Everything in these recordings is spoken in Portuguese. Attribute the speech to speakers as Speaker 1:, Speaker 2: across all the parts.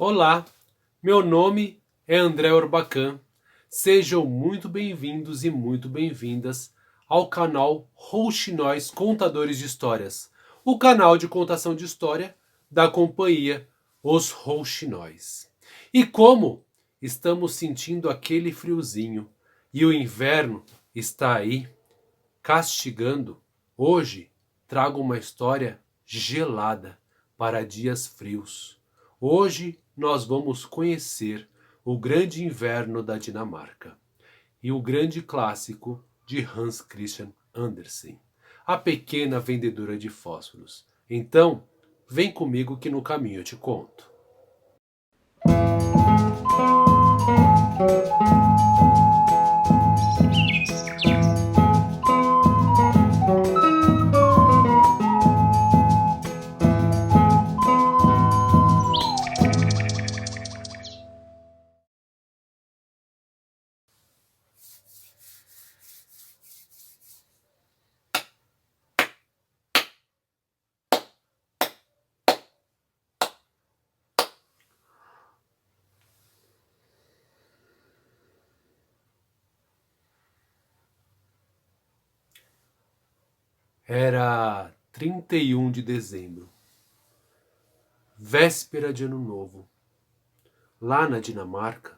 Speaker 1: Olá, meu nome é André Orbacan. Sejam muito bem-vindos e muito bem-vindas ao canal Rouxinóis Contadores de Histórias, o canal de contação de história da companhia Os Rouxinóis. E como estamos sentindo aquele friozinho e o inverno está aí castigando, hoje trago uma história gelada para dias frios. Hoje nós vamos conhecer o grande inverno da Dinamarca e o grande clássico de Hans Christian Andersen, a pequena vendedora de fósforos. Então, vem comigo que no caminho eu te conto. Era 31 de dezembro, véspera de Ano Novo. Lá na Dinamarca,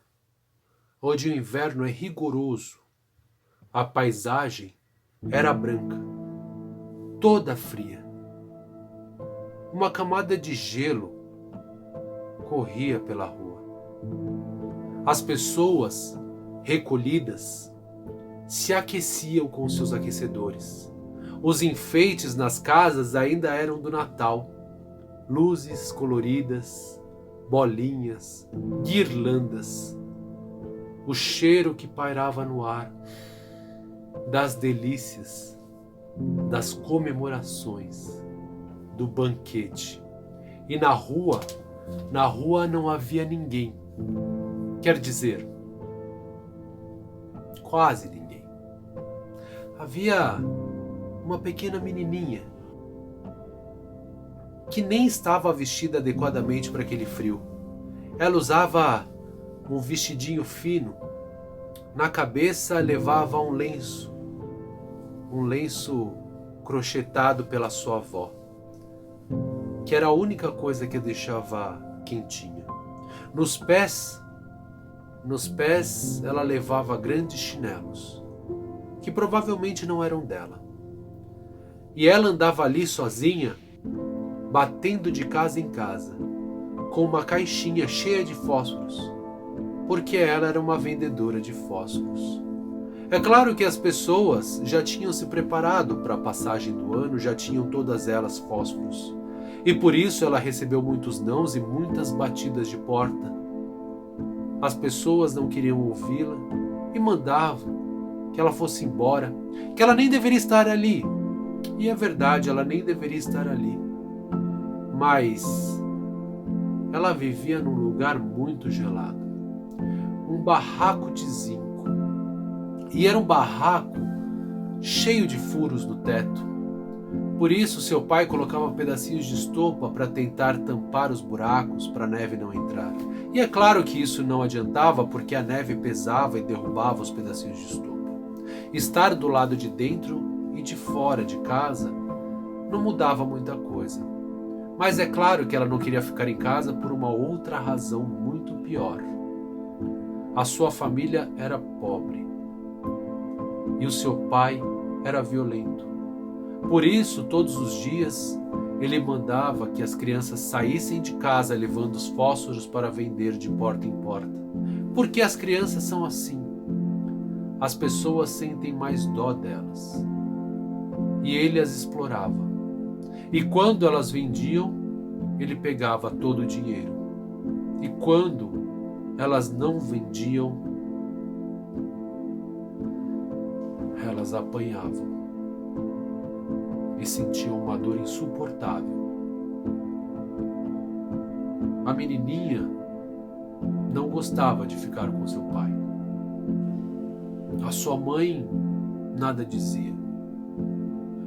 Speaker 1: onde o inverno é rigoroso, a paisagem era branca, toda fria. Uma camada de gelo corria pela rua. As pessoas, recolhidas, se aqueciam com seus aquecedores. Os enfeites nas casas ainda eram do Natal. Luzes coloridas, bolinhas, guirlandas. O cheiro que pairava no ar, das delícias, das comemorações, do banquete. E na rua não havia ninguém. Quer dizer, quase ninguém. Havia uma pequena menininha que nem estava vestida adequadamente para aquele frio. Ela usava um vestidinho fino, na cabeça levava um lenço crochetado pela sua avó, que era a única coisa que a deixava quentinha. Nos pés ela levava grandes chinelos, que provavelmente não eram dela. E ela andava ali sozinha, batendo de casa em casa, com uma caixinha cheia de fósforos, porque ela era uma vendedora de fósforos. É claro que as pessoas já tinham se preparado para a passagem do ano, já tinham todas elas fósforos. E por isso ela recebeu muitos nãos e muitas batidas de porta. As pessoas não queriam ouvi-la e mandavam que ela fosse embora, que ela nem deveria estar ali. E é verdade, ela nem deveria estar ali. Mas ela vivia num lugar muito gelado. Um barraco de zinco. E era um barraco cheio de furos no teto. Por isso seu pai colocava pedacinhos de estopa para tentar tampar os buracos para a neve não entrar. E é claro que isso não adiantava porque a neve pesava e derrubava os pedacinhos de estopa. Estar do lado de dentro e de fora de casa não mudava muita coisa. Mas é claro que ela não queria ficar em casa por uma outra razão muito pior. A sua família era pobre e o seu pai era violento. Por isso, todos os dias, ele mandava que as crianças saíssem de casa levando os fósforos para vender de porta em porta. Porque as crianças são assim. As pessoas sentem mais dó delas. E ele as explorava. E quando elas vendiam, ele pegava todo o dinheiro. E quando elas não vendiam, elas apanhavam e sentiam uma dor insuportável. A menininha não gostava de ficar com seu pai. A sua mãe nada dizia.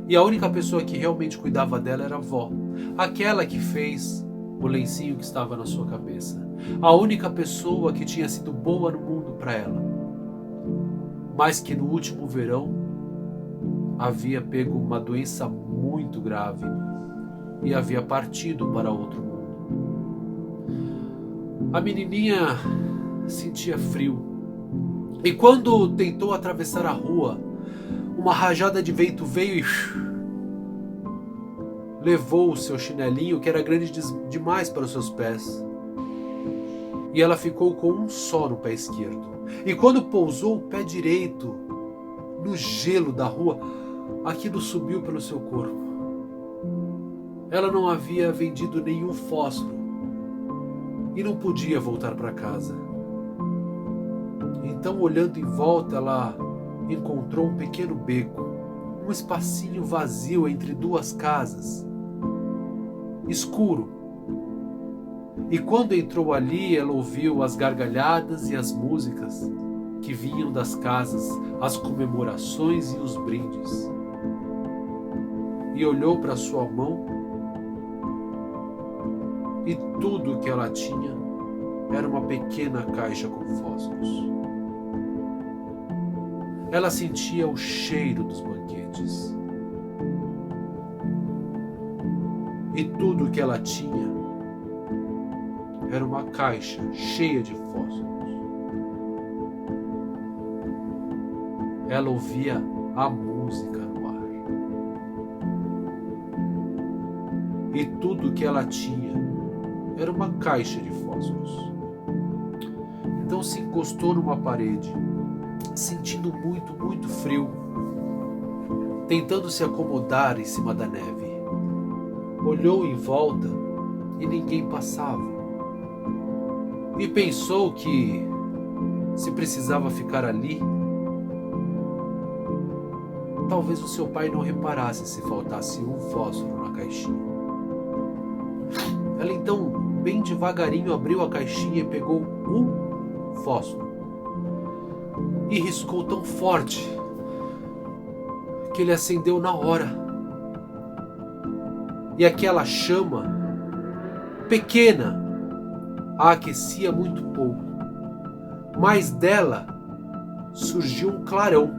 Speaker 1: E a única pessoa que realmente cuidava dela era a avó, aquela que fez o lencinho que estava na sua cabeça. A única pessoa que tinha sido boa no mundo para ela, mas que no último verão havia pego uma doença muito grave e havia partido para outro mundo. A menininha sentia frio e quando tentou atravessar a rua, uma rajada de vento veio e levou o seu chinelinho, que era grande demais para os seus pés. E ela ficou com um só no pé esquerdo. E quando pousou o pé direito no gelo da rua, aquilo subiu pelo seu corpo. Ela não havia vendido nenhum fósforo e não podia voltar para casa. Então, olhando em volta, ela encontrou um pequeno beco, um espacinho vazio entre duas casas, escuro. E quando entrou ali, ela ouviu as gargalhadas e as músicas que vinham das casas, as comemorações e os brindes. E olhou para sua mão e tudo que ela tinha era uma pequena caixa com fósforos. Ela sentia o cheiro dos banquetes. E tudo que ela tinha era uma caixa cheia de fósforos. Ela ouvia a música no ar. E tudo que ela tinha era uma caixa de fósforos. Então se encostou numa parede, sentindo muito, muito frio, tentando se acomodar em cima da neve. Olhou em volta e ninguém passava. E pensou que, se precisava ficar ali, talvez o seu pai não reparasse se faltasse um fósforo na caixinha. Ela então, bem devagarinho, abriu a caixinha e pegou um fósforo. E riscou tão forte que ele acendeu na hora. E aquela chama pequena a aquecia muito pouco, mas dela surgiu um clarão.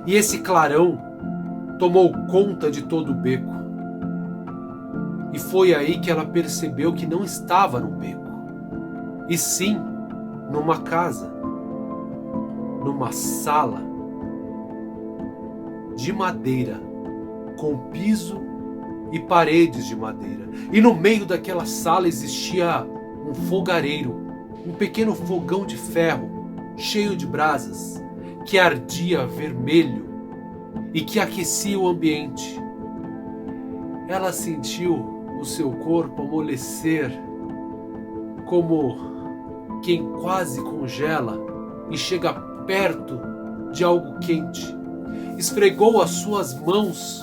Speaker 1: E esse clarão tomou conta de todo o beco. E foi aí que ela percebeu que não estava num beco, e sim numa casa, numa sala de madeira, com piso e paredes de madeira. E no meio daquela sala existia um fogareiro, um pequeno fogão de ferro, cheio de brasas, que ardia vermelho e que aquecia o ambiente. Ela sentiu o seu corpo amolecer, como quem quase congela e chega perto de algo quente. Esfregou as suas mãos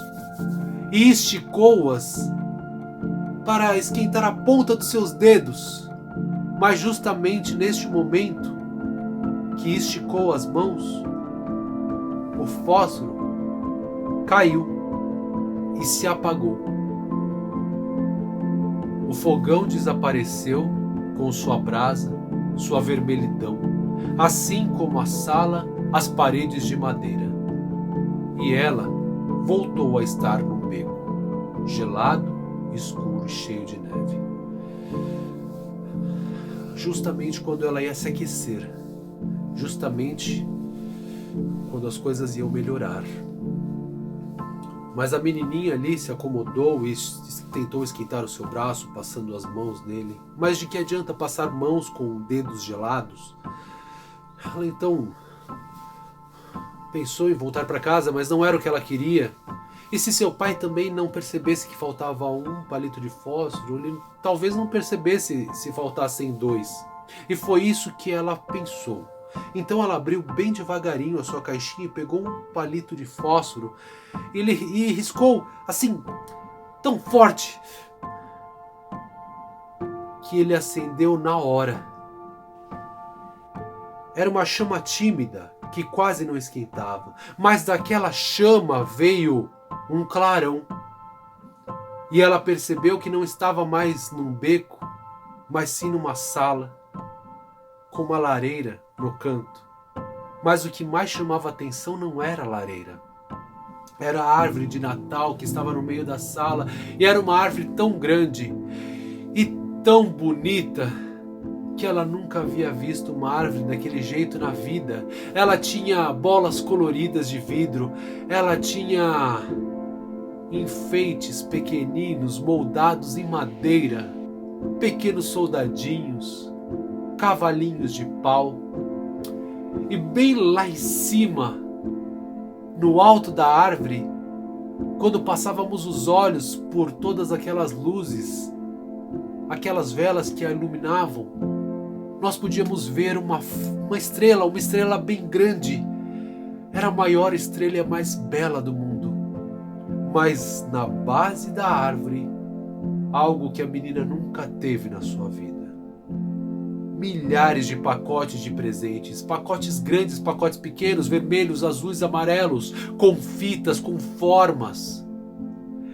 Speaker 1: e esticou-as para esquentar a ponta dos seus dedos. Mas justamente neste momento que esticou as mãos, o fósforo caiu e se apagou. O fogão desapareceu com sua brasa, sua vermelhidão, assim como a sala, as paredes de madeira. E ela voltou a estar num beco, gelado, escuro e cheio de neve. Justamente quando ela ia se aquecer, justamente quando as coisas iam melhorar. Mas a menininha ali se acomodou e tentou esquentar o seu braço, passando as mãos nele. Mas de que adianta passar mãos com dedos gelados? Ela então pensou em voltar para casa, mas não era o que ela queria. E se seu pai também não percebesse que faltava um palito de fósforo, ele talvez não percebesse se faltassem dois. E foi isso que ela pensou. Então ela abriu bem devagarinho a sua caixinha e pegou um palito de fósforo e riscou assim, tão forte, que ele acendeu na hora. Era uma chama tímida que quase não esquentava, mas daquela chama veio um clarão. E ela percebeu que não estava mais num beco, mas sim numa sala, com uma lareira no canto. Mas o que mais chamava atenção não era a lareira. Era a árvore de Natal que estava no meio da sala, e era uma árvore tão grande e tão bonita que ela nunca havia visto uma árvore daquele jeito na vida. Ela tinha bolas coloridas de vidro, ela tinha enfeites pequeninos moldados em madeira, pequenos soldadinhos, cavalinhos de pau. E bem lá em cima, no alto da árvore, quando passávamos os olhos por todas aquelas luzes, aquelas velas que a iluminavam, nós podíamos ver uma estrela bem grande. Era a maior estrela e a mais bela do mundo. Mas na base da árvore, algo que a menina nunca teve na sua vida. Milhares de pacotes de presentes, pacotes grandes, pacotes pequenos, vermelhos, azuis, amarelos, com fitas, com formas.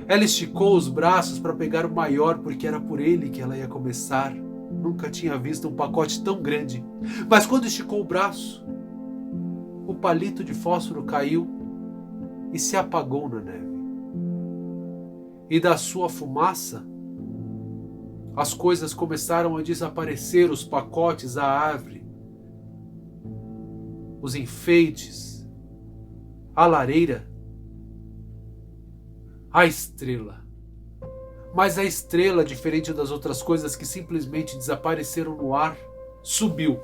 Speaker 1: Ela esticou os braços para pegar o maior, porque era por ele que ela ia começar. Nunca tinha visto um pacote tão grande. Mas quando esticou o braço, o palito de fósforo caiu e se apagou na neve. E da sua fumaça, as coisas começaram a desaparecer, os pacotes, a árvore, os enfeites, a lareira, a estrela. Mas a estrela, diferente das outras coisas que simplesmente desapareceram no ar, subiu.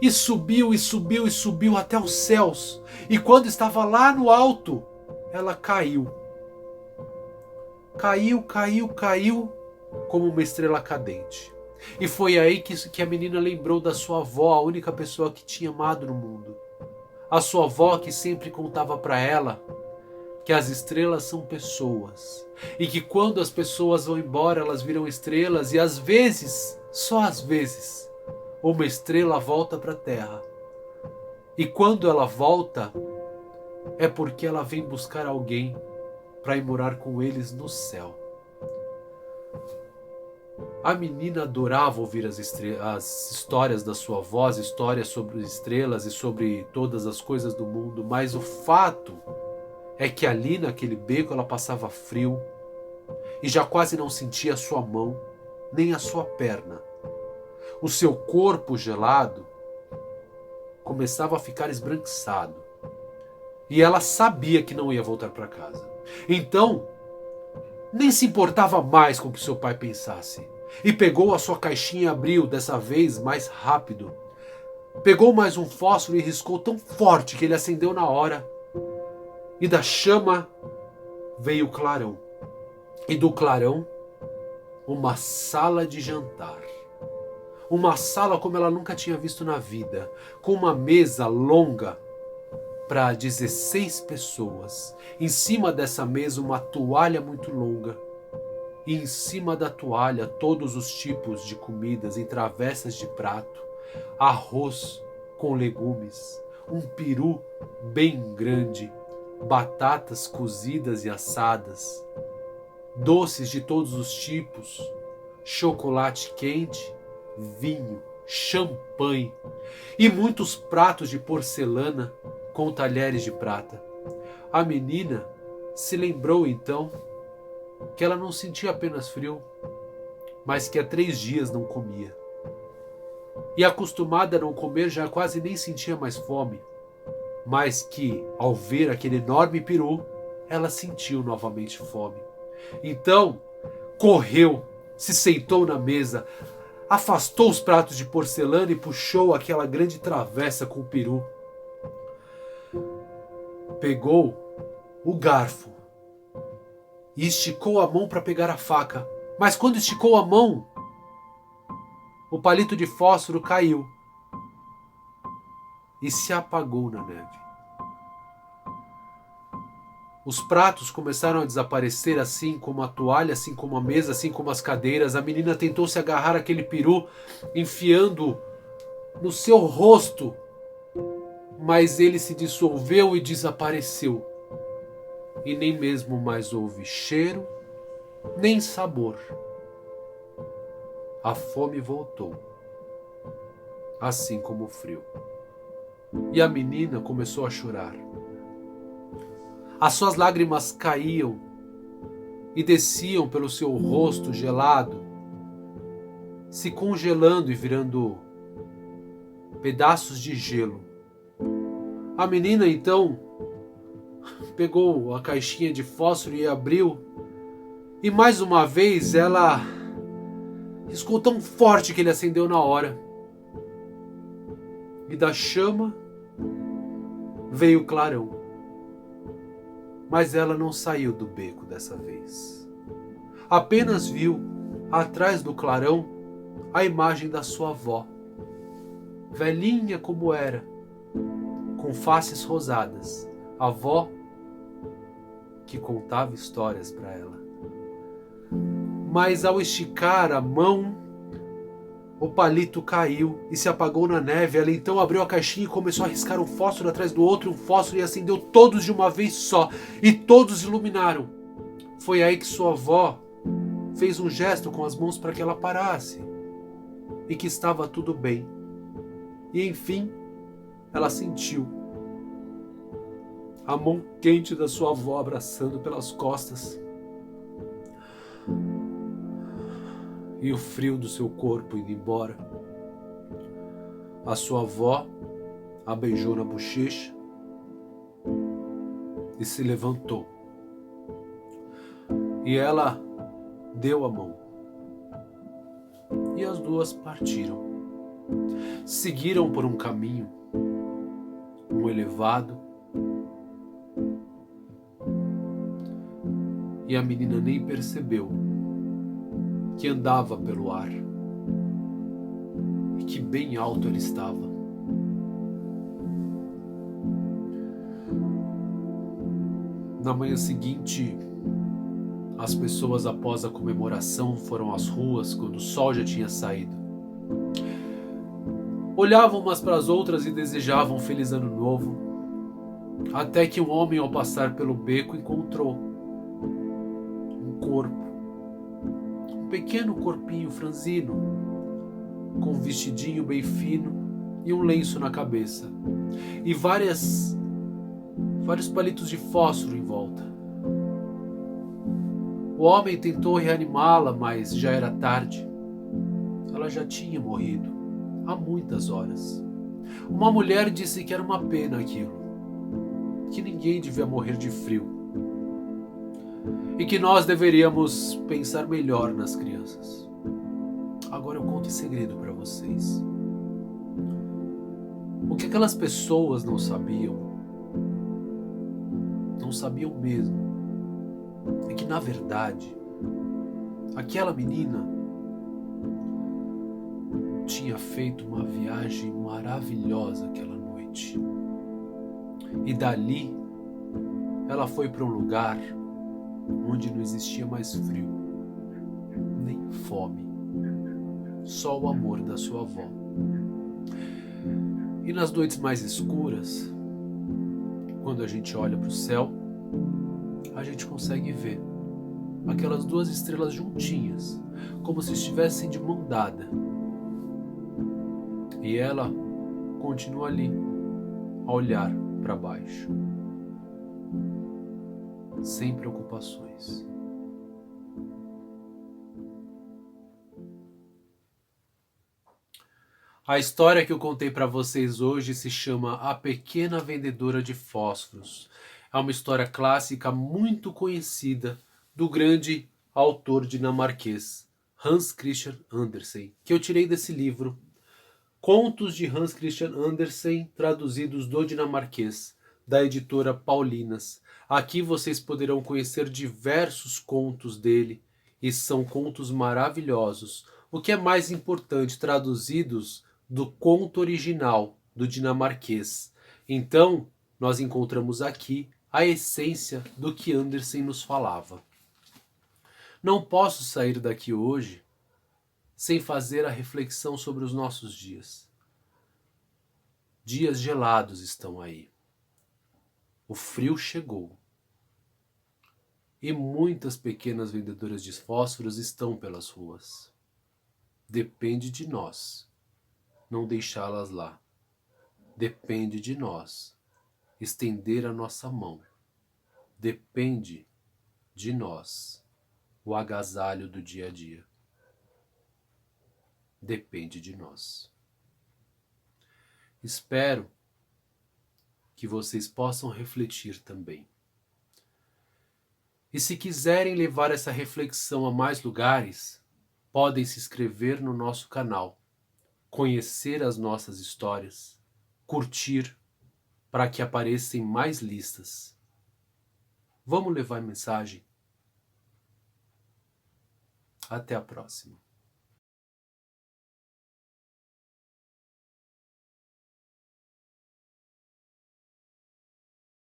Speaker 1: E subiu, e subiu, e subiu até os céus. E quando estava lá no alto, ela caiu. Caiu, caiu, caiu, como uma estrela cadente. E foi aí que a menina lembrou da sua avó, a única pessoa que tinha amado no mundo. A sua avó que sempre contava para ela que as estrelas são pessoas. E que quando as pessoas vão embora, elas viram estrelas. E às vezes, só às vezes, uma estrela volta para a Terra. E quando ela volta, é porque ela vem buscar alguém para ir morar com eles no céu. A menina adorava ouvir as histórias da sua avó, as histórias sobre estrelas e sobre todas as coisas do mundo, mas o fato é que ali naquele beco ela passava frio e já quase não sentia a sua mão, nem a sua perna. O seu corpo gelado começava a ficar esbranquiçado e ela sabia que não ia voltar para casa. Então, nem se importava mais com o que seu pai pensasse. E pegou a sua caixinha e abriu, dessa vez mais rápido. Pegou mais um fósforo e riscou tão forte que ele acendeu na hora. E da chama veio o clarão. E do clarão, uma sala de jantar. Uma sala como ela nunca tinha visto na vida. Com uma mesa longa para 16 pessoas. Em cima dessa mesa, uma toalha muito longa. E em cima da toalha, todos os tipos de comidas em travessas de prato. Arroz com legumes, um peru bem grande, batatas cozidas e assadas, doces de todos os tipos, chocolate quente, vinho, champanhe e muitos pratos de porcelana com talheres de prata. A menina se lembrou então que ela não sentia apenas frio, mas que há 3 dias não comia. E acostumada a não comer, já quase nem sentia mais fome, mas que, ao ver aquele enorme peru, ela sentiu novamente fome. Então, correu, se sentou na mesa, afastou os pratos de porcelana e puxou aquela grande travessa com o peru. Pegou o garfo e esticou a mão para pegar a faca. Mas quando esticou a mão, o palito de fósforo caiu e se apagou na neve. Os pratos começaram a desaparecer, assim como a toalha, assim como a mesa, assim como as cadeiras. A menina tentou se agarrar àquele peru, enfiando no seu rosto, mas ele se dissolveu e desapareceu. E nem mesmo mais houve cheiro, nem sabor. A fome voltou, assim como o frio. E a menina começou a chorar. As suas lágrimas caíam e desciam pelo seu rosto gelado, se congelando e virando pedaços de gelo. A menina então pegou a caixinha de fósforo e abriu, e mais uma vez ela riscou tão forte que ele acendeu na hora. E da chama veio o clarão. Mas ela não saiu do beco dessa vez. Apenas viu, atrás do clarão, a imagem da sua avó, velhinha como era, com faces rosadas, a avó que contava histórias para ela. Mas ao esticar a mão, o palito caiu e se apagou na neve. Ela então abriu a caixinha e começou a riscar um fósforo atrás do outro, um fósforo, e acendeu todos de uma vez só, e todos iluminaram. Foi aí que sua avó fez um gesto com as mãos para que ela parasse, e que estava tudo bem. E enfim, ela sentiu a mão quente da sua avó abraçando pelas costas, e o frio do seu corpo indo embora. A sua avó a beijou na bochecha e se levantou. E ela deu a mão. E as duas partiram. Seguiram por um caminho, um elevado, e a menina nem percebeu que andava pelo ar e que bem alto ela estava. Na manhã seguinte, as pessoas, após a comemoração, foram às ruas quando o sol já tinha saído. Olhavam umas para as outras e desejavam um feliz ano novo, até que um homem, ao passar pelo beco, encontrou um corpo, um pequeno corpinho franzino, com um vestidinho bem fino e um lenço na cabeça, e vários palitos de fósforo em volta. O homem tentou reanimá-la, mas já era tarde. Ela já tinha morrido há muitas horas. Uma mulher disse que era uma pena aquilo, que ninguém devia morrer de frio e que nós deveríamos pensar melhor nas crianças. Agora eu conto em segredo para vocês. O que aquelas pessoas não sabiam mesmo, é que, na verdade, aquela menina tinha feito uma viagem maravilhosa aquela noite. E dali, ela foi para um lugar onde não existia mais frio, nem fome, só o amor da sua avó. E nas noites mais escuras, quando a gente olha para o céu, a gente consegue ver aquelas duas estrelas juntinhas, como se estivessem de mão dada. E ela continua ali, a olhar para baixo, sem preocupações. A história que eu contei para vocês hoje se chama A Pequena Vendedora de Fósforos. É uma história clássica muito conhecida do grande autor dinamarquês Hans Christian Andersen, que eu tirei desse livro, Contos de Hans Christian Andersen, traduzidos do dinamarquês, da editora Paulinas. Aqui vocês poderão conhecer diversos contos dele, e são contos maravilhosos. O que é mais importante, traduzidos do conto original, do dinamarquês. Então, nós encontramos aqui a essência do que Andersen nos falava. Não posso sair daqui hoje sem fazer a reflexão sobre os nossos dias. Dias gelados estão aí. O frio chegou. E muitas pequenas vendedoras de fósforos estão pelas ruas. Depende de nós não deixá-las lá. Depende de nós estender a nossa mão. Depende de nós o agasalho do dia a dia. Depende de nós. Espero que vocês possam refletir também. E se quiserem levar essa reflexão a mais lugares, podem se inscrever no nosso canal, conhecer as nossas histórias, curtir, para que apareçam mais listas. Vamos levar mensagem? Até a próxima.